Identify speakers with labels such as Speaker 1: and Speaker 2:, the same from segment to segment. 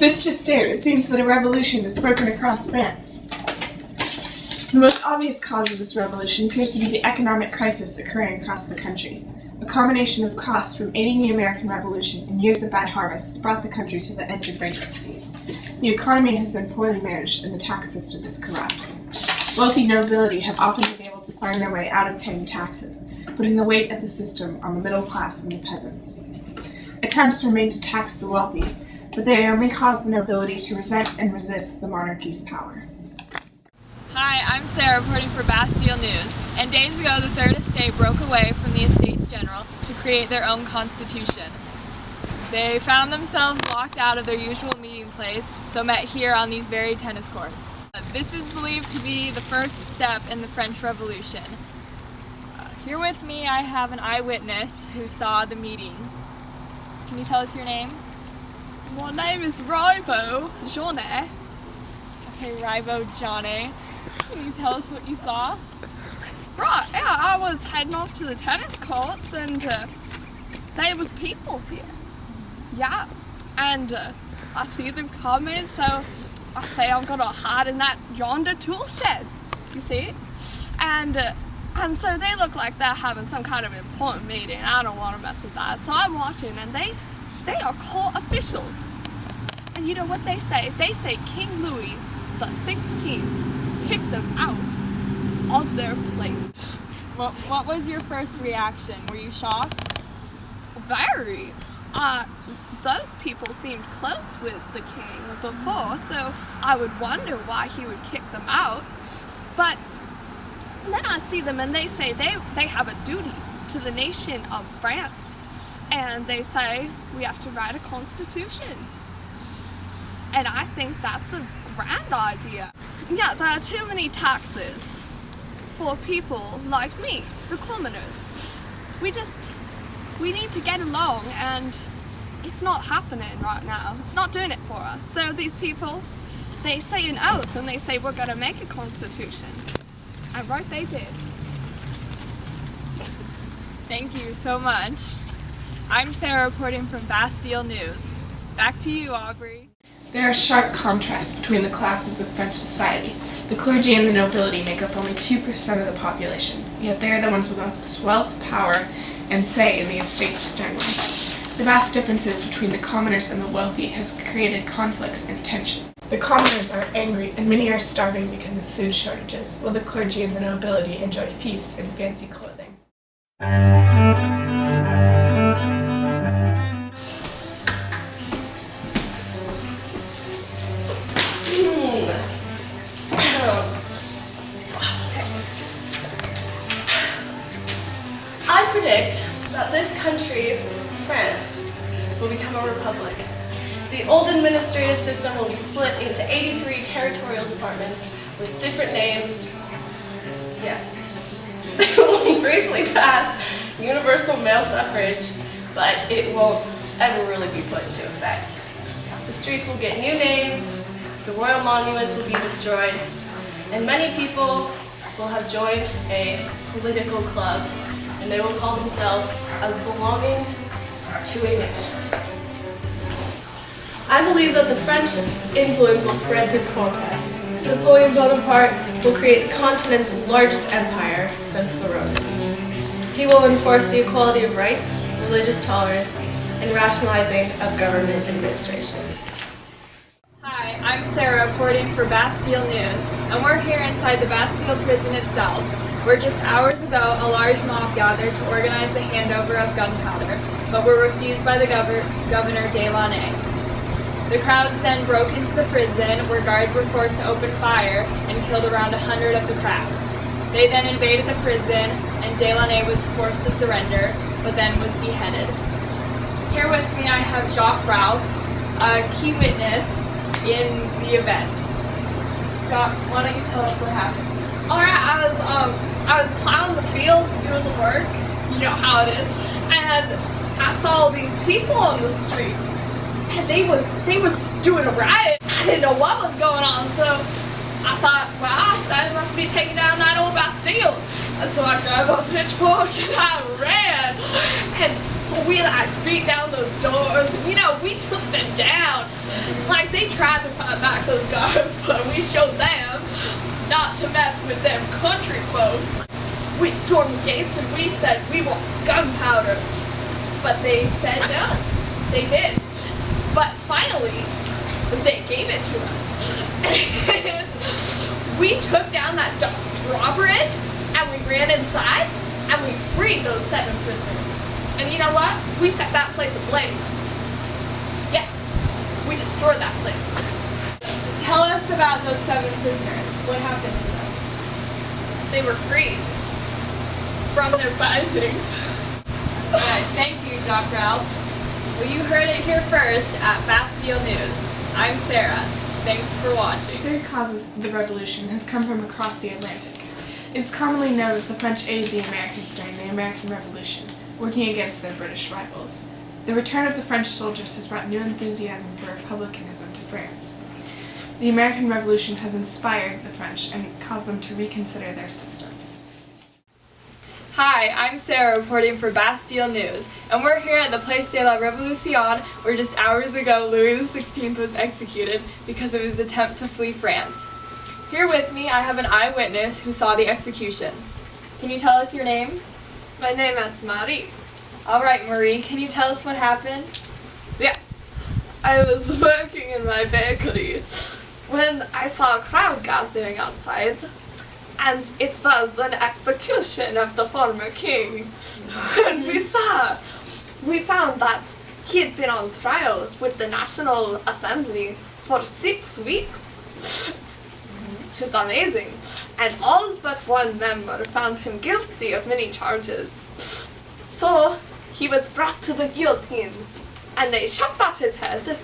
Speaker 1: This just in, it seems that a revolution has broken across France. The most obvious cause of this revolution appears to be the economic crisis occurring across the country. A combination of costs from aiding the American Revolution and years of bad harvests has brought the country to the edge of bankruptcy. The economy has been poorly managed and the tax system is corrupt. Wealthy nobility have often been able to find their way out of paying taxes, putting the weight of the system on the middle class and the peasants. Attempts are made to tax the wealthy, but they only cause the nobility to resent and resist the monarchy's power.
Speaker 2: Hi, I'm Sarah reporting for Bastille News, and days ago the Third Estate broke away from the Estates General to create their own constitution. They found themselves locked out of their usual meeting place, so met here on these very tennis courts. This is believed to be the first step in the French Revolution. Here with me I have an eyewitness who saw the meeting. Can you tell us your name?
Speaker 3: My name is Rivo Johnny.
Speaker 2: Okay, Rivo Johnny. Can you tell us what you saw?
Speaker 3: Right, yeah, I was heading off to the tennis courts and there was people here. Yeah, and I see them coming, so I say I'm gonna hide in that yonder tool shed. You see? And so they look like they're having some kind of important meeting. I don't want to mess with that, so I'm watching, and they are court officials. And you know what they say? They say King Louis the 16th kicked them out of their place.
Speaker 2: What was your first reaction? Were you shocked?
Speaker 3: Very. Those people seemed close with the king before, so I would wonder why he would kick them out. But then I see them and they say they have a duty to the nation of France. And they say we have to write a constitution. And I think that's a grand idea. Yeah, there are too many taxes for people like me, the commoners. We need to get along, and it's not happening right now. It's not doing it for us. So these people, they say an oath and they say we're gonna make a constitution. And right they did.
Speaker 2: Thank you so much. I'm Sarah reporting from Bastille News. Back to you, Aubrey.
Speaker 1: There are sharp contrasts between the classes of French society. The clergy and the nobility make up only 2% of the population, yet they are the ones with most wealth, power, and say in the Estates General. The vast differences between the commoners and the wealthy has created conflicts and tension. The commoners are angry, and many are starving because of food shortages, while the clergy and the nobility enjoy feasts and fancy clothing.
Speaker 4: I predict that this country, France, will become a republic. The old administrative system will be split into 83 territorial departments with different names. Yes. It will briefly pass universal male suffrage, but it won't ever really be put into effect. The streets will get new names, the royal monuments will be destroyed, and many people will have joined a political club, and they will call themselves as belonging to a nation. I believe that the French influence will spread through conquest. Napoleon Bonaparte will create the continent's largest empire since the Romans. He will enforce the equality of rights, religious tolerance, and rationalizing of government administration.
Speaker 2: Hi, I'm Sarah reporting for Bastille News, and we're here inside the Bastille prison itself, where just hours ago a large mob gathered to organize the handover of gunpowder, but were refused by the Governor Delaunay. The crowds then broke into the prison, where guards were forced to open fire and killed around 100 of the crowd. They then invaded the prison, and Delaunay was forced to surrender, but then was beheaded. Here with me I have Jacques Ralph, a key witness in the event. Jacques, why don't you tell us what happened?
Speaker 3: Alright, I was plowing the fields, doing the work, you know how it is, and I saw these people on the street, and they was doing a riot. I didn't know what was going on, so I thought, well, that must be taking down that old Bastille. And so I grabbed a pitchfork and I ran, and So we like beat down those doors, and we took them down. Like they tried to fight back those guards, but we showed them not to mess with them country folk. We stormed the gates and we said we want gunpowder. But they said no. They did. But finally, they gave it to us. And we took down that drawbridge and we ran inside and we freed those 7 prisoners. And you know what? We set that place ablaze. Yeah, we destroyed that place.
Speaker 2: Tell us about those 7 prisoners. What happened to them?
Speaker 3: They were freed from their bindings.
Speaker 2: Alright, thank you, Jacques Ralph. Well, you heard it here first at Bastille News. I'm Sarah. Thanks for watching.
Speaker 1: The third cause of the revolution has come from across the Atlantic. It is commonly known that the French aided the Americans during the American Revolution, working against their British rivals. The return of the French soldiers has brought new enthusiasm for republicanism to France. The American Revolution has inspired the French and caused them to reconsider their systems.
Speaker 2: Hi, I'm Sarah reporting for Bastille News, and we're here at the Place de la Révolution, where just hours ago Louis XVI was executed because of his attempt to flee France. Here with me, I have an eyewitness who saw the execution. Can you tell us your name?
Speaker 3: My name is Marie.
Speaker 2: Alright, Marie, can you tell us what happened?
Speaker 3: Yes, I was working in my bakery when I saw a crowd gathering outside, and it was an execution of the former king. And we found that he had been on trial with the National Assembly for 6 weeks, which is amazing. And all but one member found him guilty of many charges. So he was brought to the guillotine, and they chopped off his head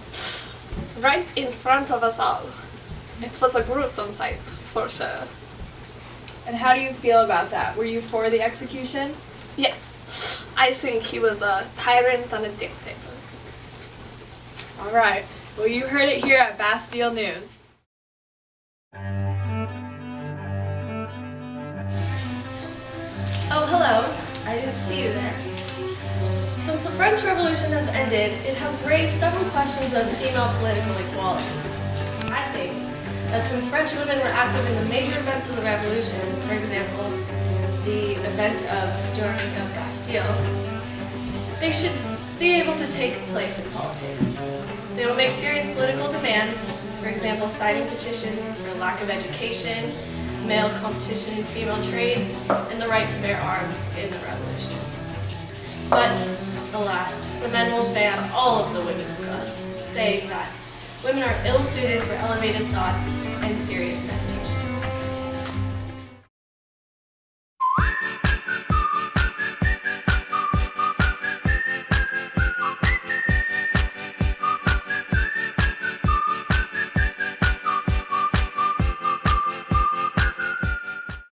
Speaker 3: right in front of us all. It was a gruesome sight, for sure.
Speaker 2: And how do you feel about that? Were you for the execution?
Speaker 3: Yes, I think he was a tyrant and a dictator.
Speaker 2: Alright, well you heard it here at Bastille News.
Speaker 4: Oh, hello. I didn't see you there. Since the French Revolution has ended, it has raised several questions of female political equality. I think that since French women were active in the major events of the Revolution, for example, the event of storming of Bastille, they should be able to take place in politics. They will make serious political demands, for example, signing petitions for lack of education, male competition in female trades, and the right to bear arms in the Revolution. But, alas, the men will ban all of the women's clubs, saying that women are ill-suited for elevated thoughts and serious meditation.